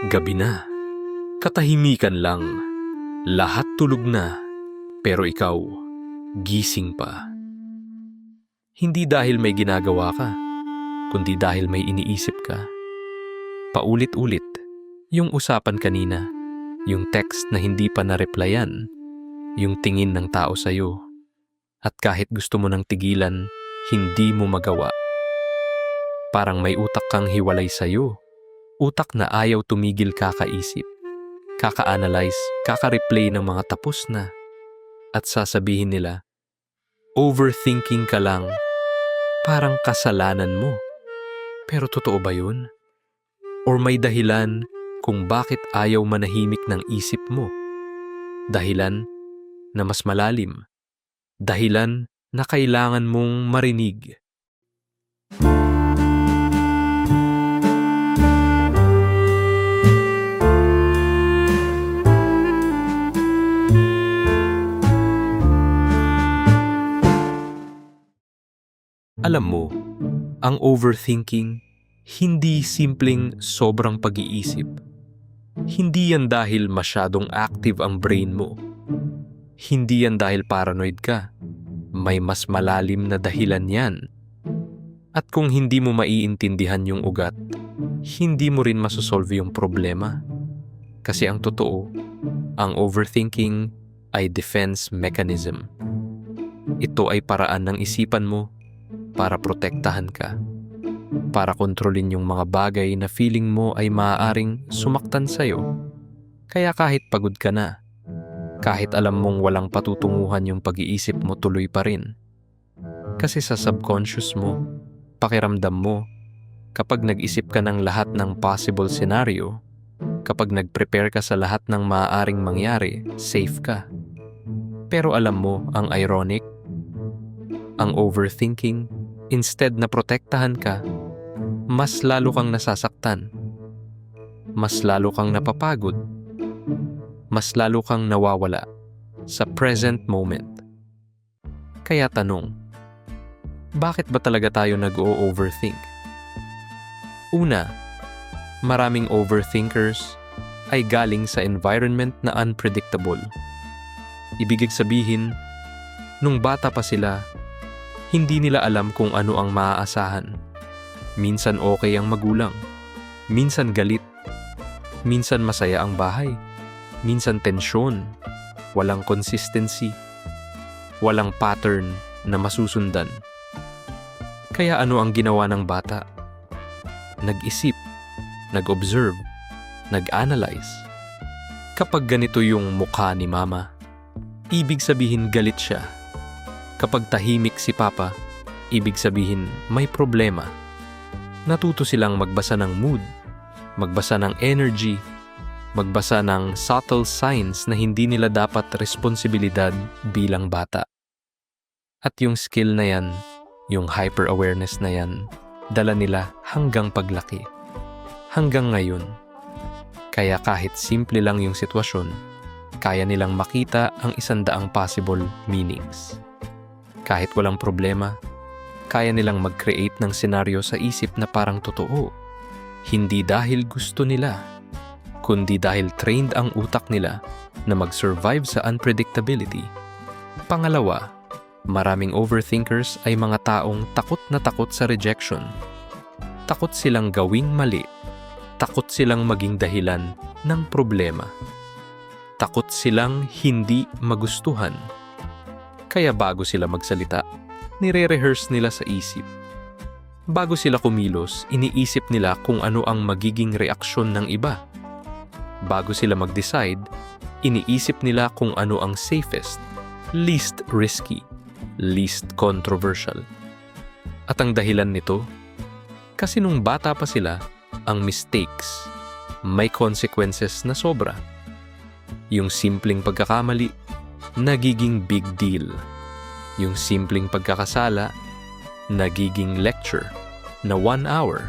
Gabi na, katahimikan lang, lahat tulog na, pero ikaw, gising pa. Hindi dahil may ginagawa ka, kundi dahil may iniisip ka. Paulit-ulit, yung usapan kanina, yung text na hindi pa na-replyan, yung tingin ng tao sa'yo, at kahit gusto mo nang tigilan, hindi mo magawa. Parang may utak kang hiwalay sa'yo, utak na ayaw tumigil kakaisip, kaka-analyze, kaka-replay ng mga tapos na, at sasabihin nila, overthinking ka lang, parang kasalanan mo. Pero totoo ba yun? Or may dahilan kung bakit ayaw manahimik ng isip mo? Dahilan na mas malalim. Dahilan na kailangan mong marinig. Alam mo, ang overthinking, hindi simpleng sobrang pag-iisip. Hindi yan dahil masyadong active ang brain mo. Hindi yan dahil paranoid ka. May mas malalim na dahilan yan. At kung hindi mo maiintindihan yung ugat, hindi mo rin masosolve yung problema. Kasi ang totoo, ang overthinking ay defense mechanism. Ito ay paraan ng isipan mo para protektahan ka, para kontrolin yung mga bagay na feeling mo ay maaaring sumaktan sa'yo. Kaya kahit pagod ka na, kahit alam mong walang patutunguhan yung pag-iisip mo, tuloy pa rin. Kasi sa subconscious mo, pakiramdam mo, kapag nag-isip ka ng lahat ng possible scenario, kapag nag-prepare ka sa lahat ng maaaring mangyari, safe ka. Pero alam mo ang ironic? Ang overthinking, instead na protektahan ka, mas lalo kang nasasaktan. Mas lalo kang napapagod. Mas lalo kang nawawala sa present moment. Kaya tanong, bakit ba talaga tayo nag-o-overthink? Una, maraming overthinkers ay galing sa environment na unpredictable. Ibig sabihin, nung bata pa sila, hindi nila alam kung ano ang maaasahan. Minsan okay ang magulang, minsan galit, minsan masaya ang bahay, minsan tensyon, walang consistency, walang pattern na masusundan. Kaya ano ang ginawa ng bata? Nag-isip, nag-observe, nag-analyze. Kapag ganito yung mukha ni mama, ibig sabihin galit siya. Kapag tahimik si Papa, ibig sabihin may problema. Natuto silang magbasa ng mood, magbasa ng energy, magbasa ng subtle signs na hindi nila dapat responsibilidad bilang bata. At yung skill na yan, yung hyper-awareness na yan, dala nila hanggang paglaki. Hanggang ngayon. Kaya kahit simple lang yung sitwasyon, kaya nilang makita ang 100 possible meanings. Kahit walang problema, kaya nilang mag-create ng senaryo sa isip na parang totoo. Hindi dahil gusto nila, kundi dahil trained ang utak nila na mag-survive sa unpredictability. Pangalawa, maraming overthinkers ay mga taong takot na takot sa rejection. Takot silang gawing mali. Takot silang maging dahilan ng problema. Takot silang hindi magustuhan. Kaya bago sila magsalita, nire-rehearse nila sa isip. Bago sila kumilos, iniisip nila kung ano ang magiging reaksyon ng iba. Bago sila mag-decide, iniisip nila kung ano ang safest, least risky, least controversial. At ang dahilan nito, kasi nung bata pa sila, ang mistakes may consequences na sobra. Yung simpleng pagkakamali, nagiging big deal. Yung simpleng pagkakasala, nagiging lecture na 1 hour.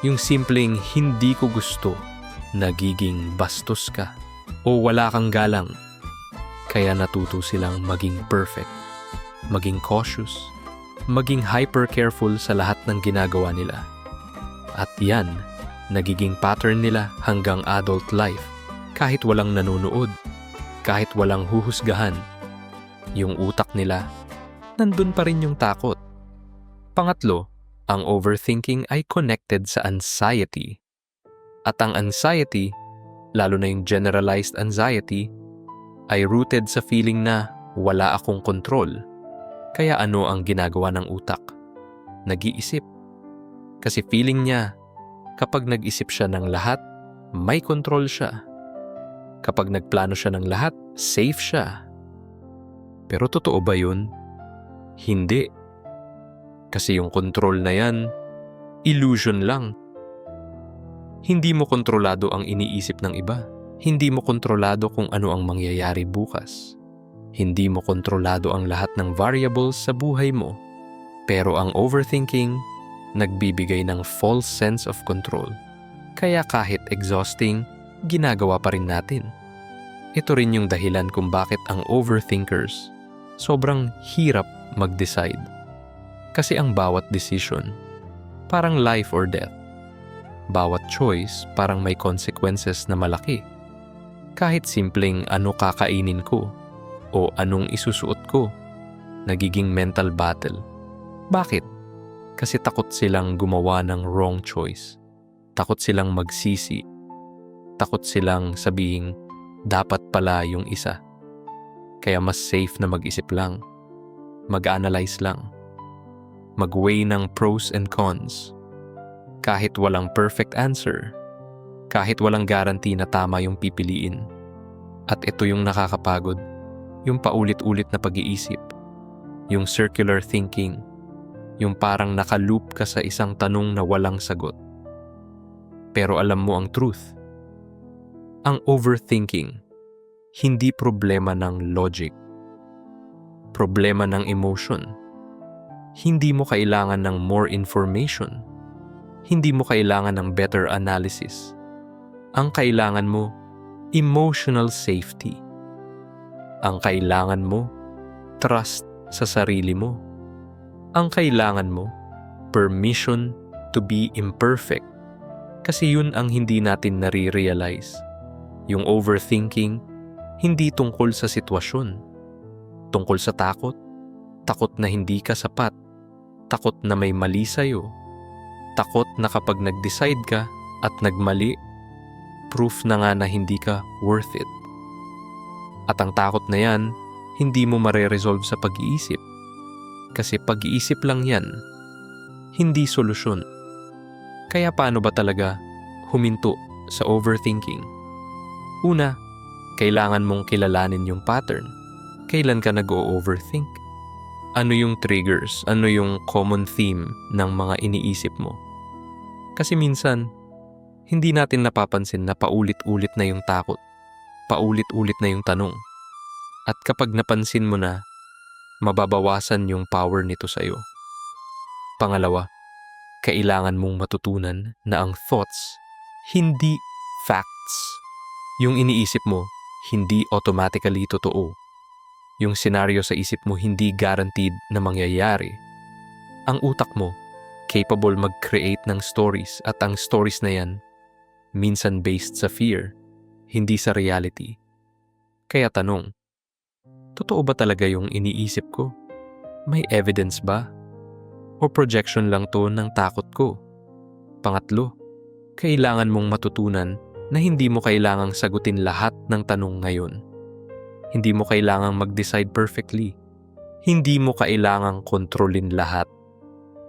Yung simpleng hindi ko gusto, nagiging bastos ka o wala kang galang. Kaya natuto silang maging perfect, maging cautious, maging hyper-careful sa lahat ng ginagawa nila. At yan, Nagiging pattern nila hanggang adult life. Kahit walang nanonood, kahit walang huhusgahan, yung utak nila, nandun pa rin yung takot. Pangatlo, ang overthinking ay connected sa anxiety. At ang anxiety, lalo na yung generalized anxiety, ay rooted sa feeling na wala akong kontrol. Kaya ano ang ginagawa ng utak? Nag-iisip. Kasi feeling niya, kapag nag-isip siya ng lahat, may kontrol siya. Kapag nagplano siya ng lahat, safe siya. Pero totoo ba yun? Hindi. Kasi yung control na yan, illusion lang. Hindi mo kontrolado ang iniisip ng iba. Hindi mo kontrolado kung ano ang mangyayari bukas. Hindi mo kontrolado ang lahat ng variables sa buhay mo. Pero ang overthinking, nagbibigay ng false sense of control. Kaya kahit exhausting, ginagawa pa rin natin. Ito rin yung dahilan kung bakit ang overthinkers sobrang hirap mag-decide. Kasi ang bawat decision, parang life or death. Bawat choice, parang may consequences na malaki. Kahit simpleng ano kakainin ko o anong isusuot ko, nagiging mental battle. Bakit? Kasi takot silang gumawa ng wrong choice. Takot silang magsisi. Takot silang sabihin, dapat pala yung isa. Kaya mas safe na mag-isip lang. Mag-analyze lang. Mag-weigh ng pros and cons. Kahit walang perfect answer. Kahit walang guarantee na tama yung pipiliin. At ito yung nakakapagod. Yung paulit-ulit na pag-iisip. Yung circular thinking. Yung parang nakaloop ka sa isang tanong na walang sagot. Pero alam mo ang truth. Ang overthinking, hindi problema ng logic. Problema ng emotion. Hindi mo kailangan ng more information. Hindi mo kailangan ng better analysis. Ang kailangan mo, emotional safety. Ang kailangan mo, trust sa sarili mo. Ang kailangan mo, permission to be imperfect. Kasi yun ang hindi natin nare-realize. Yung overthinking, hindi tungkol sa sitwasyon. Tungkol sa takot. Takot na hindi ka sapat. Takot na may mali sa'yo. Takot na kapag nag-decide ka at nagmali, proof na nga na hindi ka worth it. At ang takot na yan, hindi mo mare-resolve sa pag-iisip. Kasi pag-iisip lang yan, hindi solusyon. Kaya paano ba talaga huminto sa overthinking? Una, kailangan mong kilalanin yung pattern. Kailan ka nag-o-overthink? Ano yung triggers? Ano yung common theme ng mga iniisip mo? Kasi minsan, hindi natin napapansin na paulit-ulit na yung takot. Paulit-ulit na yung tanong. At kapag napansin mo na, mababawasan yung power nito sa'yo. Pangalawa, kailangan mong matutunan na ang thoughts, hindi facts. Yung iniisip mo, hindi automatically totoo. Yung senaryo sa isip mo hindi guaranteed na mangyayari. Ang utak mo, capable mag-create ng stories at ang stories na yan, minsan based sa fear, hindi sa reality. Kaya tanong, totoo ba talaga yung iniisip ko? May evidence ba? O projection lang to ng takot ko? Pangatlo, kailangan mong matutunan na hindi mo kailangang sagutin lahat ng tanong ngayon. Hindi mo kailangang mag-decide perfectly. Hindi mo kailangang kontrolin lahat.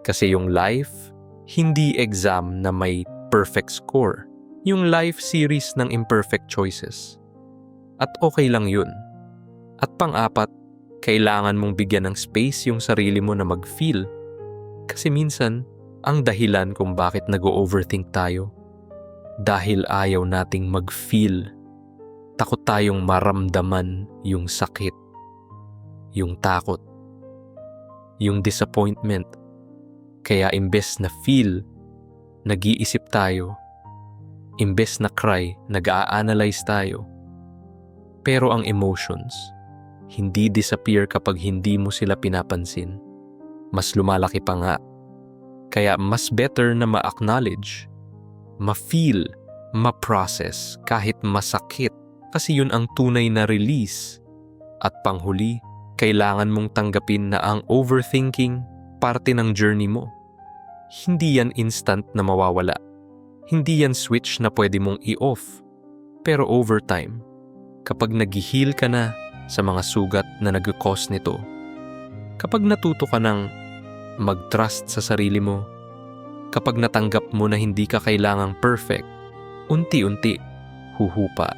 Kasi yung life, hindi exam na may perfect score. Yung life series ng imperfect choices. At okay lang yun. At pang-apat, kailangan mong bigyan ng space yung sarili mo na mag-feel. Kasi minsan, ang dahilan kung bakit nag-o-overthink tayo, dahil ayaw nating mag-feel. Takot tayong maramdaman yung sakit, yung takot, yung disappointment. Kaya imbes na feel, nag-iisip tayo. Imbes na cry, nag-a-analyze tayo. Pero ang emotions, hindi disappear kapag hindi mo sila pinapansin. Mas lumalaki pa nga. Kaya mas better na ma-acknowledge, ma-feel, ma-process kahit masakit kasi yun ang tunay na release. At panghuli, kailangan mong tanggapin na ang overthinking parte ng journey mo. Hindi yan instant na mawawala. Hindi yan switch na pwede mong i-off. Pero over time, kapag nag-heal ka na sa mga sugat na nag-cause nito, kapag natuto ka ng mag-trust sa sarili mo, kapag natanggap mo na hindi ka kailangang perfect, unti-unti, huhupa.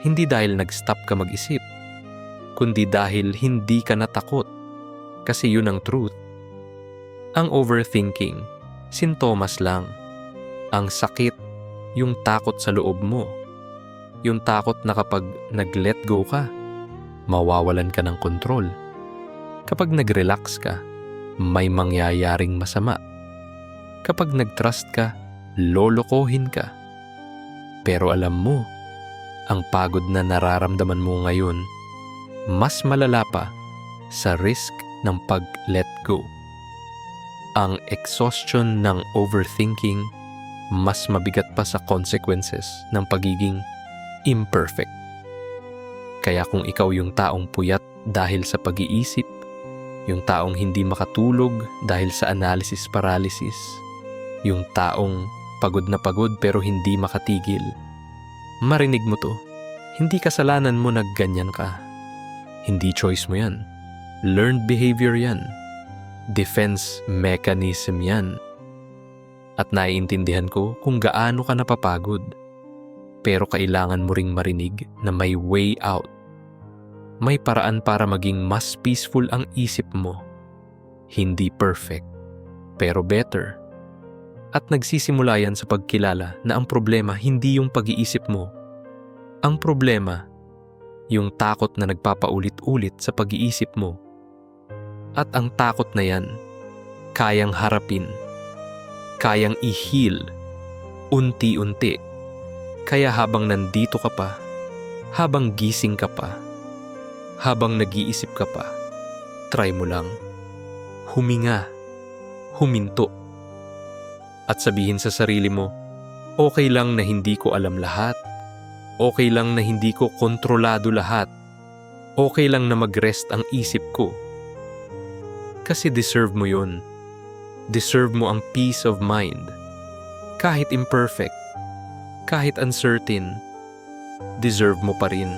Hindi dahil nag-stop ka mag-isip, kundi dahil hindi ka natakot. Kasi yun ang truth. Ang overthinking, sintomas lang. Ang sakit, yung takot sa loob mo. Yung takot na kapag nag-let go ka, mawawalan ka ng kontrol. Kapag nag-relax ka, may mangyayaring masama. Kapag nag-trust ka, lolokohin ka. Pero alam mo, ang pagod na nararamdaman mo ngayon, mas malala pa sa risk ng pag-let go. Ang exhaustion ng overthinking, mas mabigat pa sa consequences ng pagiging imperfect. Kaya kung ikaw yung taong puyat dahil sa pag-iisip, yung taong hindi makatulog dahil sa analysis paralysis, yung taong pagod na pagod pero hindi makatigil, marinig mo to, hindi kasalanan mo na ganyan ka. Hindi choice mo yan. Learned behavior yan. Defense mechanism yan. At naiintindihan ko kung gaano ka napapagod. Pero kailangan mo ring marinig na may way out. May paraan para maging mas peaceful ang isip mo. Hindi perfect, pero better. At nagsisimula yan sa pagkilala na ang problema hindi yung pag-iisip mo. Ang problema, yung takot na nagpapaulit-ulit sa pag-iisip mo. At ang takot na yan, kayang harapin, kayang i-heal, unti-unti. Kaya habang nandito ka pa, habang gising ka pa, habang nag-iisip ka pa, try mo lang, huminga, huminto. At sabihin sa sarili mo, okay lang na hindi ko alam lahat, okay lang na hindi ko kontrolado lahat, okay lang na mag-rest ang isip ko. Kasi deserve mo yun. Deserve mo ang peace of mind. Kahit imperfect, kahit uncertain, deserve mo pa rin.